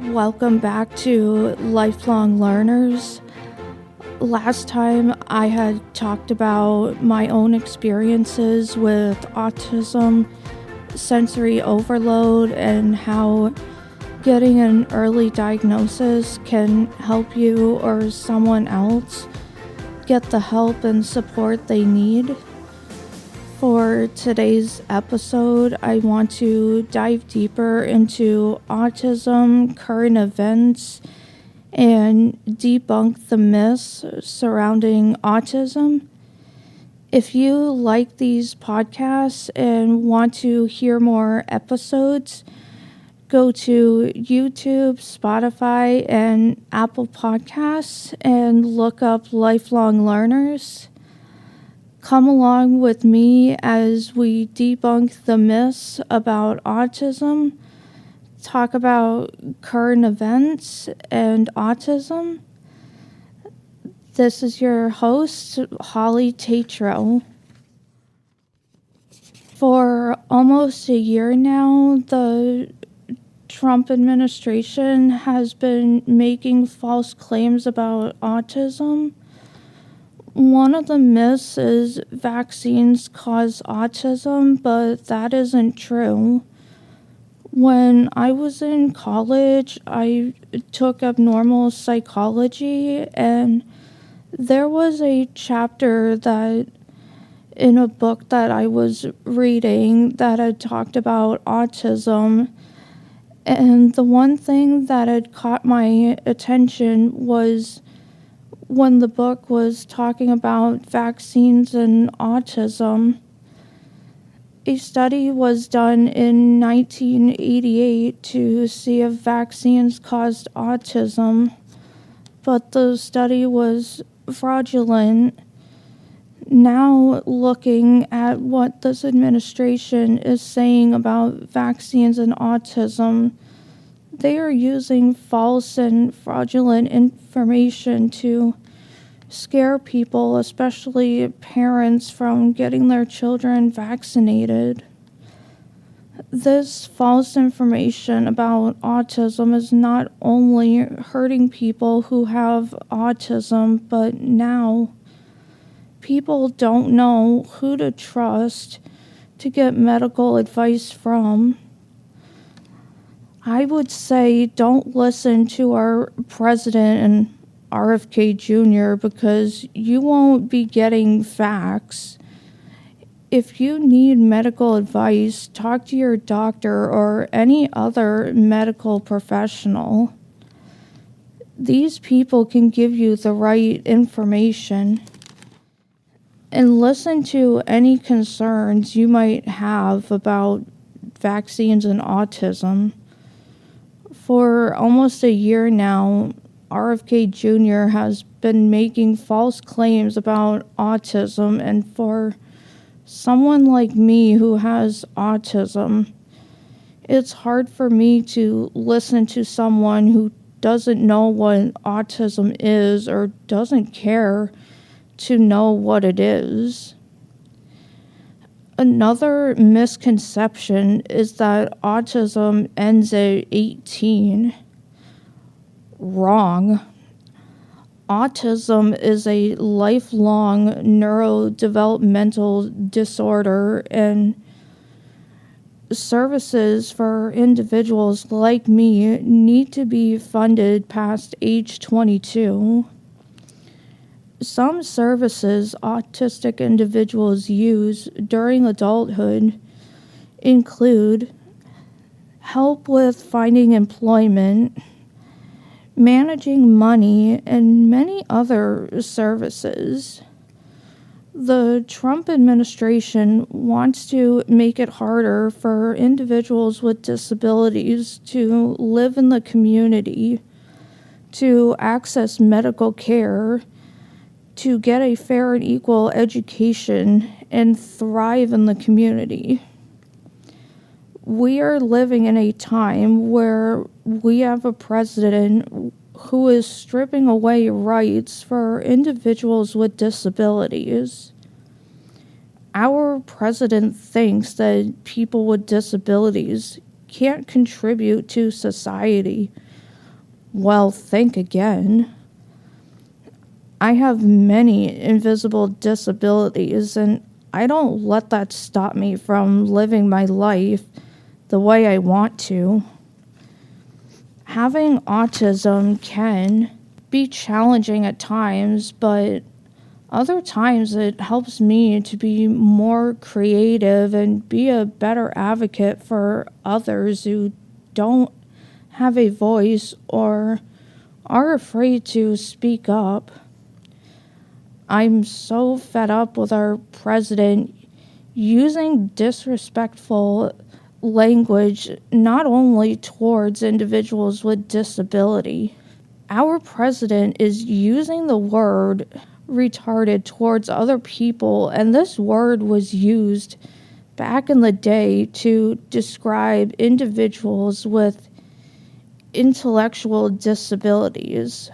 Welcome back to Lifelong Learners. Last time I had talked about my own experiences with autism, sensory overload, and how getting an early diagnosis can help you or someone else get the help and support they need. For today's episode, I want to dive deeper into autism, current events, and debunk the myths surrounding autism. If you like these podcasts and want to hear more episodes, go to YouTube, Spotify, and Apple Podcasts and look up Lifelong Learners. Come along with me as we debunk the myths about autism, talk about current events and autism. This is your host, Holly Tetreault. For almost a year now, the Trump administration has been making false claims about autism. One of the myths is vaccines cause autism, but that isn't true. When I was in college, I took abnormal psychology, and there was a chapter that in a book that I was reading that had talked about autism. And the one thing that had caught my attention was when the book was talking about vaccines and autism. A study was done in 1988 to see if vaccines caused autism, but the study was fraudulent. Now, looking at what this administration is saying about vaccines and autism, they are using false and fraudulent information to scare people, especially parents, from getting their children vaccinated. This false information about autism is not only hurting people who have autism, but now people don't know who to trust to get medical advice from. I would say don't listen to our president and RFK Jr. because you won't be getting facts. If you need medical advice, talk to your doctor or any other medical professional. These people can give you the right information. And listen to any concerns you might have about vaccines and autism. For almost a year now, RFK Jr. has been making false claims about autism, and for someone like me who has autism, it's hard for me to listen to someone who doesn't know what autism is or doesn't care to know what it is. Another misconception is that autism ends at 18. Wrong. Autism is a lifelong neurodevelopmental disorder, and services for individuals like me need to be funded past age 22. Some services autistic individuals use during adulthood include help with finding employment, managing money, and many other services. The Trump administration wants to make it harder for individuals with disabilities to live in the community, to access medical care, to get a fair and equal education, and thrive in the community. We are living in a time where we have a president who is stripping away rights for individuals with disabilities. Our president thinks that people with disabilities can't contribute to society Well, think again. I have many invisible disabilities, and I don't let that stop me from living my life the way I want to. Having autism can be challenging at times, but other times it helps me to be more creative and be a better advocate for others who don't have a voice or are afraid to speak up. I'm so fed up with our president using disrespectful language not only towards individuals with disability. Our president is using the word retarded towards other people, and this word was used back in the day to describe individuals with intellectual disabilities.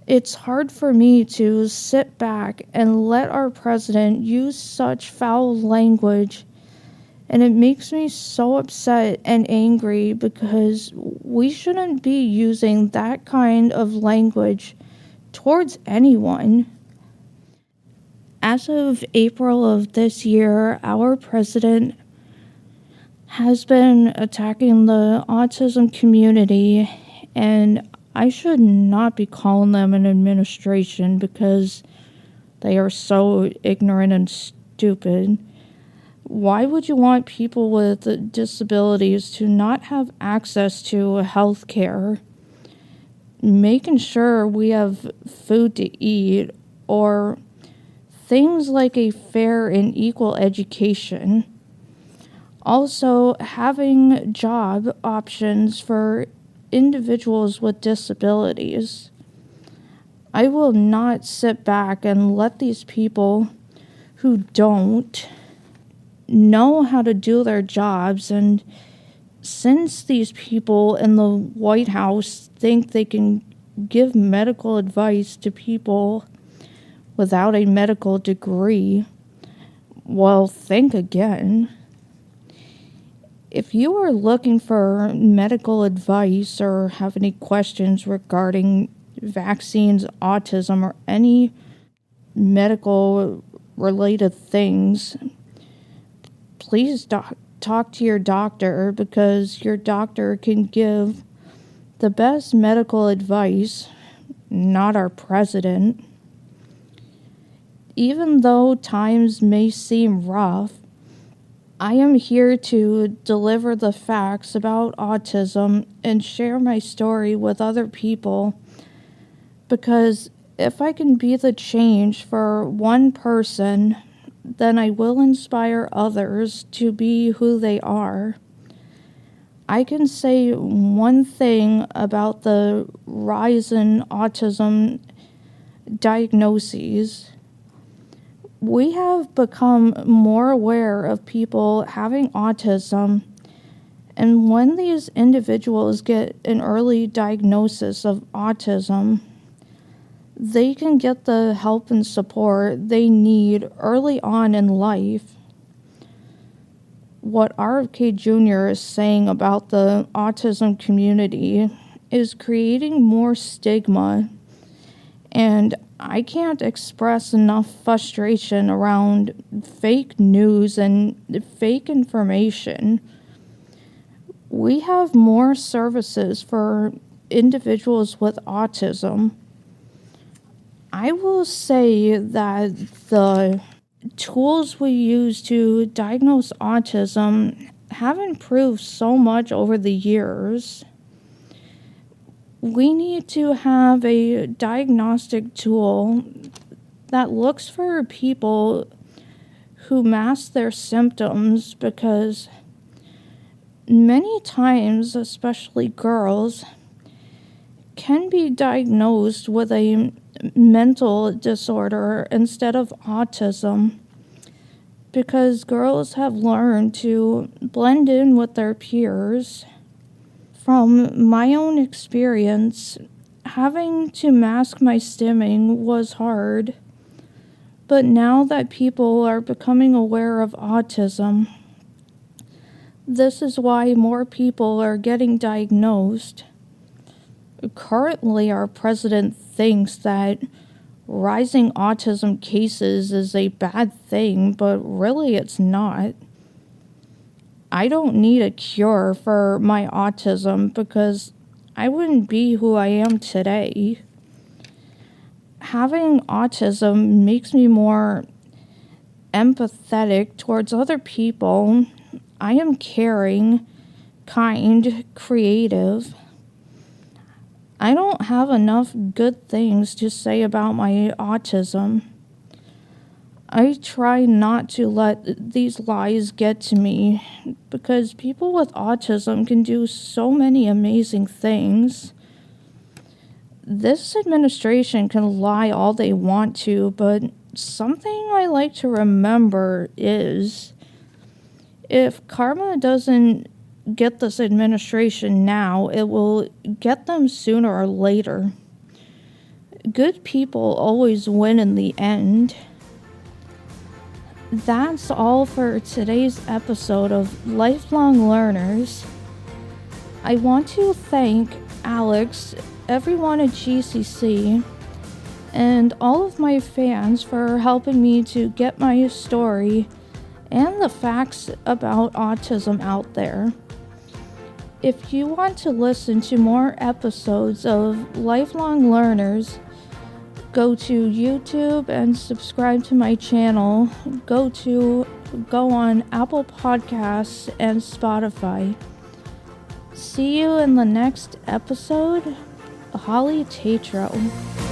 It's hard for me to sit back and let our president use such foul language, and it makes me so upset and angry because we shouldn't be using that kind of language towards anyone. As of April of this year, our president has been attacking the autism community, and I should not be calling them an administration because they are so ignorant and stupid. Why would you want people with disabilities to not have access to health care? Making sure we have food to eat, or things like a fair and equal education. Also, having job options for individuals with disabilities. I will not sit back and let these people who don't know how to do their jobs, and since these people in the White House think they can give medical advice to people without a medical degree, well, think again. If you are looking for medical advice or have any questions regarding vaccines, autism, or any medical related things, please talk to your doctor, because your doctor can give the best medical advice, not our president. Even though times may seem rough, I am here to deliver the facts about autism and share my story with other people, because if I can be the change for one person, then I will inspire others to be who they are. I can say one thing about the rise in autism diagnoses. We have become more aware of people having autism, and when these individuals get an early diagnosis of autism, they can get the help and support they need early on in life. What RFK Jr. is saying about the autism community is creating more stigma, and I can't express enough frustration around fake news and fake information. We have more services for individuals with autism. I will say that the tools we use to diagnose autism have improved so much over the years. We need to have a diagnostic tool that looks for people who mask their symptoms, because many times, especially girls, can be diagnosed with a mental disorder instead of autism, because girls have learned to blend in with their peers. From my own experience, having to mask my stimming was hard, but now that people are becoming aware of autism, this is why more people are getting diagnosed. Currently, our president thinks that rising autism cases is a bad thing, but really it's not. I don't need a cure for my autism because I wouldn't be who I am today. Having autism makes me more empathetic towards other people. I am caring, kind, creative. I don't have enough good things to say about my autism. I try not to let these lies get to me because people with autism can do so many amazing things. This administration can lie all they want to, but something I like to remember is if karma doesn't get this administration now, it will get them sooner or later. Good people always win in the end. That's all for today's episode of Lifelong Learners. I want to thank Alex, everyone at GCC, and all of my fans for helping me to get my story and the facts about autism out there. If you want to listen to more episodes of Lifelong Learners, go to YouTube and subscribe to my channel. Go on Apple Podcasts and Spotify. See you in the next episode. Holly Tetreault.